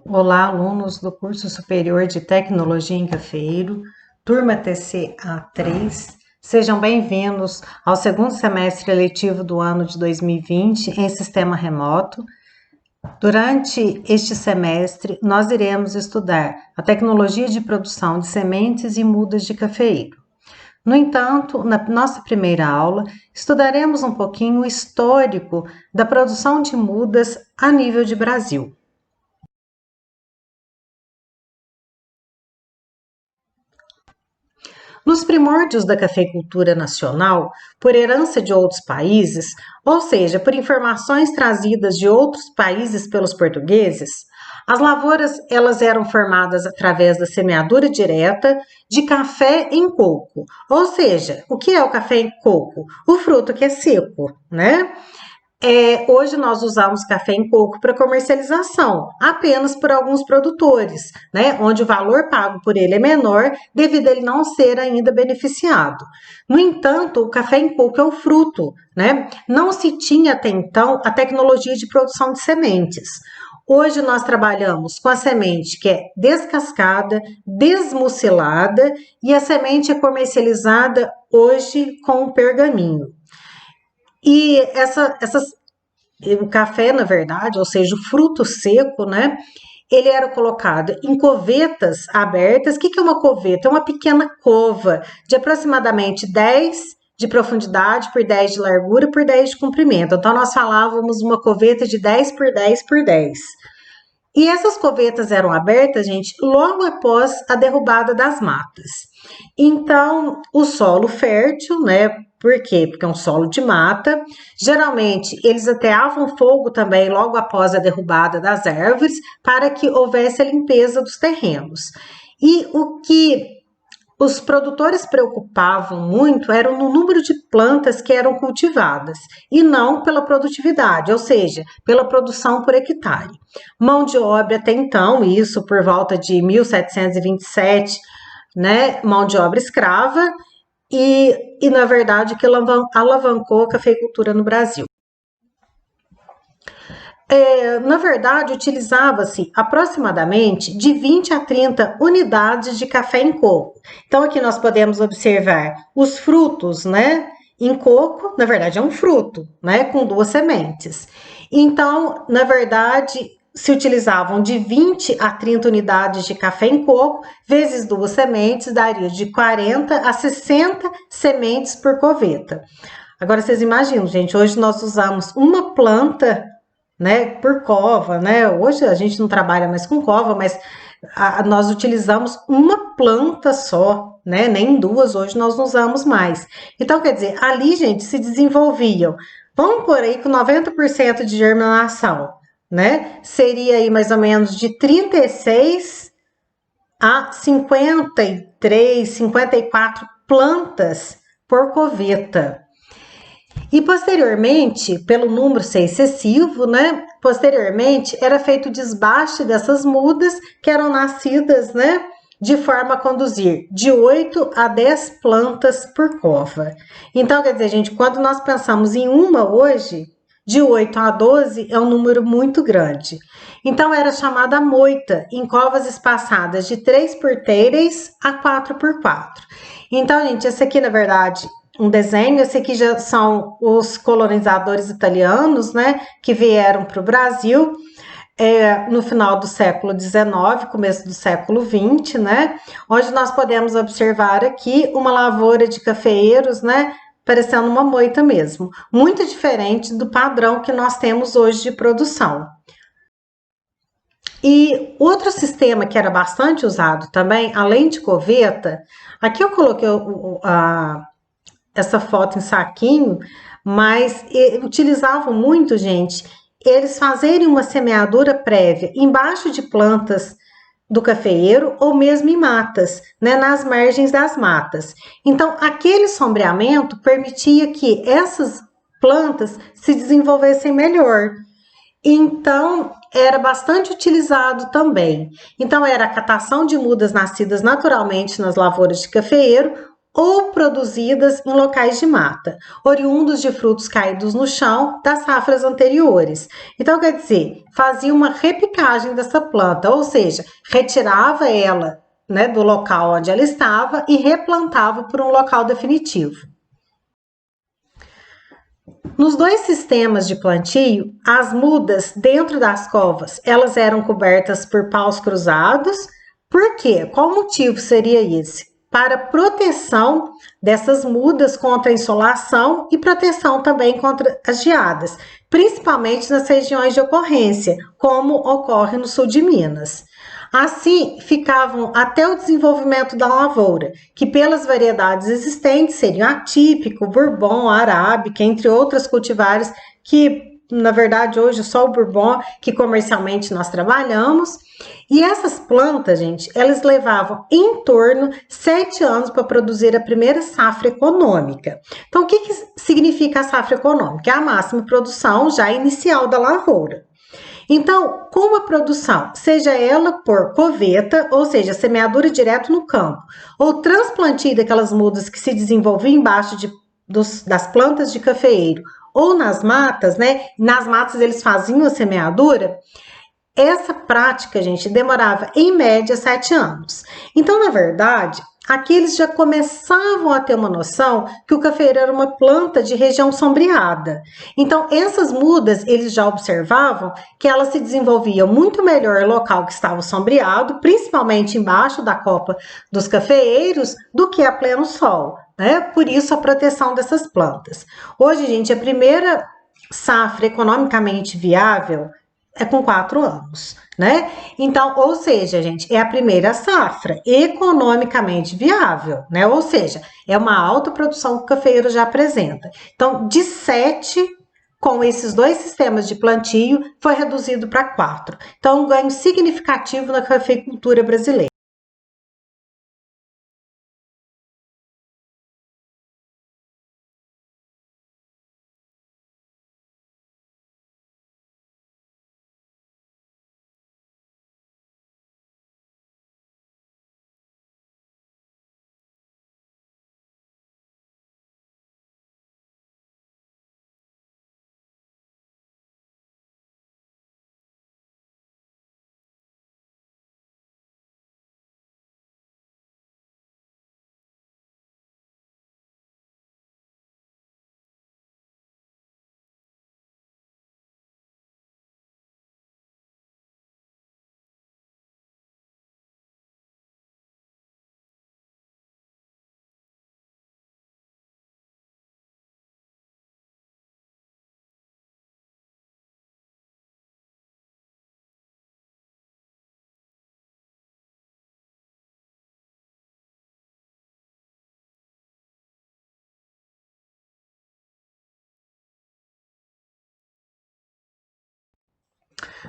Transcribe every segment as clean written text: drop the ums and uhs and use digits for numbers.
Olá, alunos do curso superior de Tecnologia em Cafeiro, turma TCA3. Sejam bem-vindos ao segundo semestre letivo do ano de 2020 em sistema remoto. Durante este semestre, nós iremos estudar a tecnologia de produção de sementes e mudas de cafeiro. No entanto, na nossa primeira aula, estudaremos um pouquinho o histórico da produção de mudas a nível de Brasil. Nos primórdios da cafeicultura nacional, por herança de outros países, ou seja, por informações trazidas de outros países pelos portugueses, as lavouras elas eram formadas através da semeadura direta de café em coco. Ou seja, o que é o café em coco? O fruto que é seco, né? Hoje nós usamos café em coco para comercialização, apenas por alguns produtores, né, onde o valor pago por ele é menor, devido a ele não ser ainda beneficiado. No entanto, o café em coco é o fruto, né? Não se tinha até então a tecnologia de produção de sementes. Hoje nós trabalhamos com a semente que é descascada, desmucilada e a semente é comercializada hoje com o pergaminho. E o café, na verdade, ou seja, o fruto seco, né? Ele era colocado em covetas abertas. O que é uma coveta? É uma pequena cova de aproximadamente 10 de profundidade por 10 de largura por 10 de comprimento. Então, nós falávamos uma coveta de 10 por 10 por 10. E essas covetas eram abertas, gente, logo após a derrubada das matas. Então, o solo fértil, né? Por quê? Porque é um solo de mata. Geralmente, eles ateavam fogo também logo após a derrubada das árvores, para que houvesse a limpeza dos terrenos. E o que os produtores preocupavam muito era no número de plantas que eram cultivadas e não pela produtividade, ou seja, pela produção por hectare. Mão de obra até então, isso por volta de 1727, né, mão de obra escrava e na verdade que alavancou a cafeicultura no Brasil. Na verdade, utilizava-se aproximadamente de 20 a 30 unidades de café em coco. Então, aqui nós podemos observar os frutos, né? Em coco, na verdade, é um fruto, né? Com duas sementes. Então, na verdade, se utilizavam de 20 a 30 unidades de café em coco, vezes duas sementes, daria de 40 a 60 sementes por coveta. Agora, vocês imaginam, gente, hoje nós usamos uma planta, né, por cova, né? Hoje a gente não trabalha mais com cova, mas nós utilizamos uma planta só, né? Nem duas, hoje nós não usamos mais. Então, quer dizer, ali, gente, se desenvolviam, vamos por aí com 90% de germinação, né? Seria aí mais ou menos de 36 a 53, 54 plantas por coveta. E posteriormente, pelo número ser excessivo, né? Posteriormente era feito o desbaste dessas mudas que eram nascidas, né? De forma a conduzir de 8 a 10 plantas por cova. Então, quer dizer, gente, quando nós pensamos em uma hoje, de 8 a 12 é um número muito grande. Então, era chamada moita, em covas espaçadas de 3 por 3 a 4 por 4. Então, gente, esse aqui, na verdade, um desenho. Esse aqui já são os colonizadores italianos, né, que vieram para o Brasil no final do século XIX, começo do século XX, né, onde nós podemos observar aqui uma lavoura de cafeeiros, né, parecendo uma moita mesmo, muito diferente do padrão que nós temos hoje de produção. E outro sistema que era bastante usado também, além de coveta, aqui eu coloquei essa foto em saquinho, mas utilizavam muito, gente, eles fazerem uma semeadura prévia embaixo de plantas do cafeeiro ou mesmo em matas, né, nas margens das matas. Então, aquele sombreamento permitia que essas plantas se desenvolvessem melhor. Então, era bastante utilizado também. Então, era a catação de mudas nascidas naturalmente nas lavouras de cafeeiro ou produzidas em locais de mata, oriundos de frutos caídos no chão das safras anteriores. Então, quer dizer, fazia uma repicagem dessa planta, ou seja, retirava ela, né, do local onde ela estava e replantava por um local definitivo. Nos dois sistemas de plantio, as mudas dentro das covas, elas eram cobertas por paus cruzados. Por quê? Qual motivo seria esse? Para proteção dessas mudas contra a insolação e proteção também contra as geadas, principalmente nas regiões de ocorrência, como ocorre no sul de Minas. Assim, ficavam até o desenvolvimento da lavoura, que pelas variedades existentes seriam atípico, bourbon, arábica, entre outras cultivares que, na verdade, hoje só o bourbon que comercialmente nós trabalhamos. E essas plantas, gente, elas levavam em torno 7 anos para produzir a primeira safra econômica. Então, o que significa a safra econômica? É a máxima produção já inicial da lavoura. Então, com a produção, seja ela por coveta, ou seja, semeadura direto no campo, ou transplantio daquelas mudas que se desenvolviam embaixo das plantas de cafeeiro, ou nas matas, né? Nas matas eles faziam a semeadura. Essa prática, gente, demorava em média 7 anos. Então, na verdade, aqui eles já começavam a ter uma noção que o cafeeiro era uma planta de região sombreada. Então, essas mudas, eles já observavam que elas se desenvolviam muito melhor no local que estava sombreado, principalmente embaixo da copa dos cafeeiros, do que a pleno sol, né? Por isso, a proteção dessas plantas. Hoje, gente, a primeira safra economicamente viável é com 4 anos, né? Então, ou seja, gente, é a primeira safra economicamente viável, né? Ou seja, é uma alta produção que o cafeeiro já apresenta. Então, de 7, com esses dois sistemas de plantio, foi reduzido para 4. Então, um ganho significativo na cafeicultura brasileira.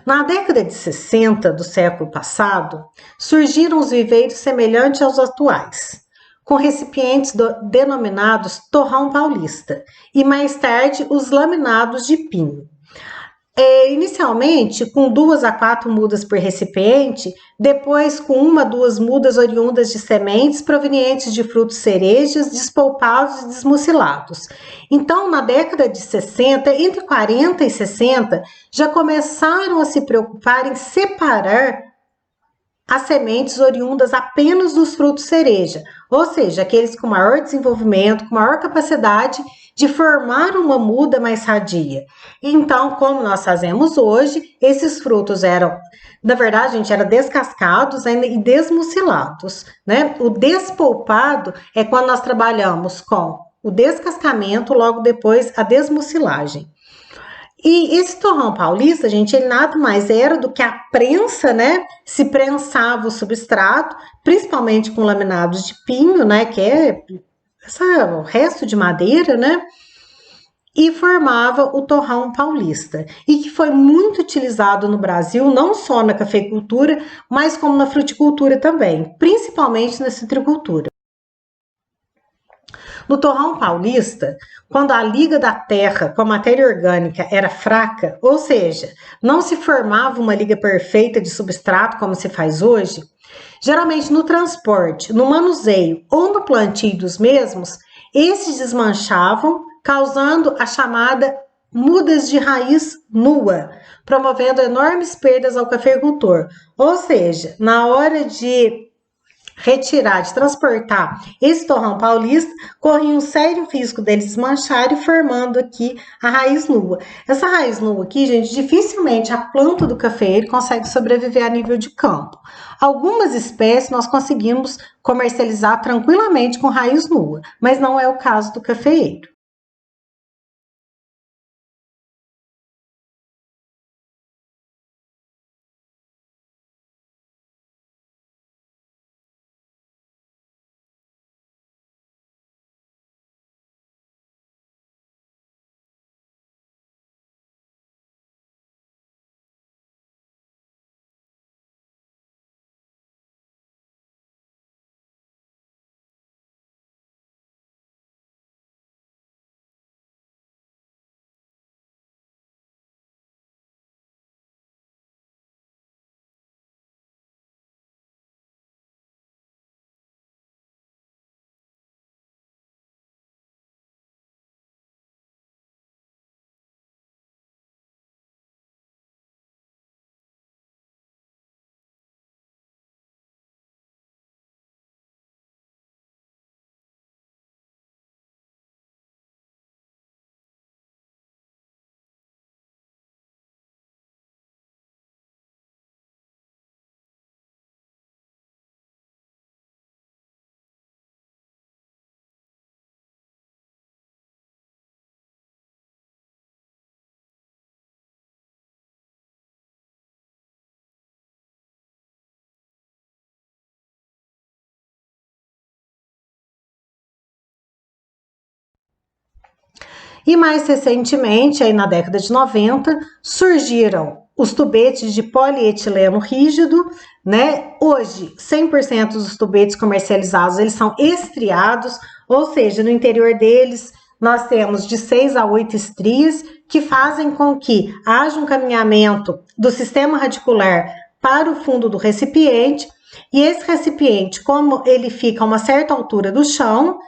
Na década de 60 do século passado, surgiram os viveiros semelhantes aos atuais, com recipientes denominados torrão paulista e mais tarde os laminados de pinho. Inicialmente com 2 a 4 mudas por recipiente, depois com 1 a 2 mudas oriundas de sementes provenientes de frutos cerejas despolpados e desmucilados. Então, na década de 60, entre 40 e 60, já começaram a se preocupar em separar as sementes oriundas apenas dos frutos cereja, ou seja, aqueles com maior desenvolvimento, com maior capacidade de formar uma muda mais sadia. Então, como nós fazemos hoje, esses frutos eram, na verdade, gente, eram descascados e desmucilados, né? O despolpado é quando nós trabalhamos com o descascamento, logo depois a desmucilagem. E esse torrão paulista, gente, ele nada mais era do que a prensa, né? Se prensava o substrato, principalmente com laminados de pinho, né? Que é o resto de madeira, né? E formava o torrão paulista. E que foi muito utilizado no Brasil, não só na cafeicultura, mas como na fruticultura também, principalmente na citricultura. No torrão paulista, quando a liga da terra com a matéria orgânica era fraca, ou seja, não se formava uma liga perfeita de substrato como se faz hoje, Geralmente no transporte, no manuseio ou no plantio dos mesmos, esses desmanchavam, causando a chamada mudas de raiz nua, promovendo enormes perdas ao cafeicultor. Ou seja, na hora de retirar, de transportar esse torrão paulista, corria um sério risco deles desmancharem, formando aqui a raiz nua. Essa raiz nua aqui, gente, dificilmente a planta do cafeeiro consegue sobreviver a nível de campo. Algumas espécies nós conseguimos comercializar tranquilamente com raiz nua, mas não é o caso do cafeeiro. E mais recentemente, aí na década de 90, surgiram os tubetes de polietileno rígido, né? Hoje, 100% dos tubetes comercializados, eles são estriados, ou seja, no interior deles nós temos de 6 a 8 estrias que fazem com que haja um caminhamento do sistema radicular para o fundo do recipiente, e esse recipiente, como ele fica a uma certa altura do chão,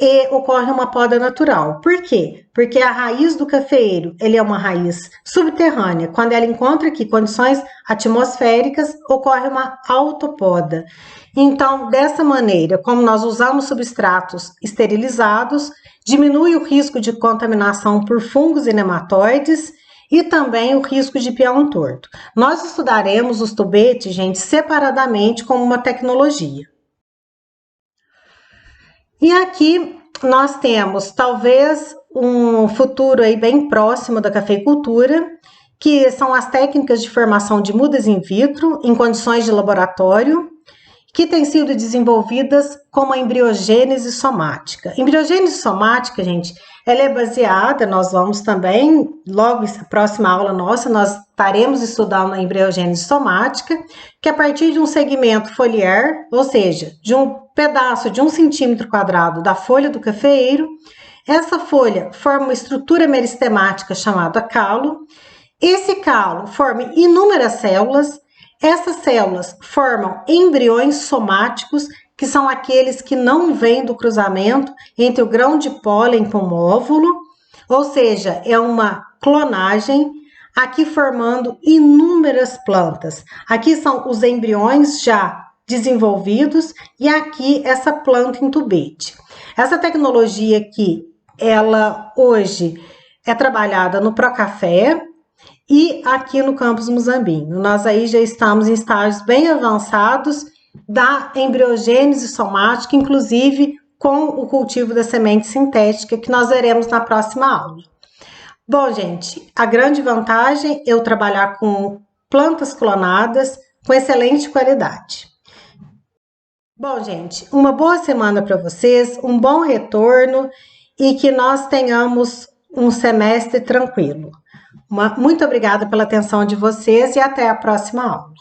e ocorre uma poda natural. Por quê? Porque a raiz do cafeeiro, ele é uma raiz subterrânea. Quando ela encontra aqui condições atmosféricas, ocorre uma autopoda. Então, dessa maneira, como nós usamos substratos esterilizados, diminui o risco de contaminação por fungos e nematóides e também o risco de peão torto. Nós estudaremos os tubetes, gente, separadamente como uma tecnologia. E aqui nós temos talvez um futuro aí bem próximo da cafeicultura, que são as técnicas de formação de mudas in vitro em condições de laboratório, que têm sido desenvolvidas como a embriogênese somática. Embriogênese somática, gente, ela é baseada, nós vamos também, logo na próxima aula nossa, nós estaremos estudando a embriogênese somática, que a partir de um segmento foliar, ou seja, de um pedaço de 1 centímetro quadrado da folha do cafeeiro, essa folha forma uma estrutura meristemática chamada calo. Esse calo forma inúmeras células. Essas células formam embriões somáticos, que são aqueles que não vêm do cruzamento entre o grão de pólen com o óvulo, ou seja, é uma clonagem, aqui formando inúmeras plantas. Aqui são os embriões já desenvolvidos e aqui essa planta em tubete. Essa tecnologia aqui, ela hoje é trabalhada no Procafé e aqui no campus Muzambinho. Nós aí já estamos em estágios bem avançados da embriogênese somática, inclusive com o cultivo da semente sintética, que nós veremos na próxima aula. Bom, gente, a grande vantagem é eu trabalhar com plantas clonadas com excelente qualidade. Bom, gente, uma boa semana para vocês, um bom retorno e que nós tenhamos um semestre tranquilo. Muito obrigada pela atenção de vocês e até a próxima aula.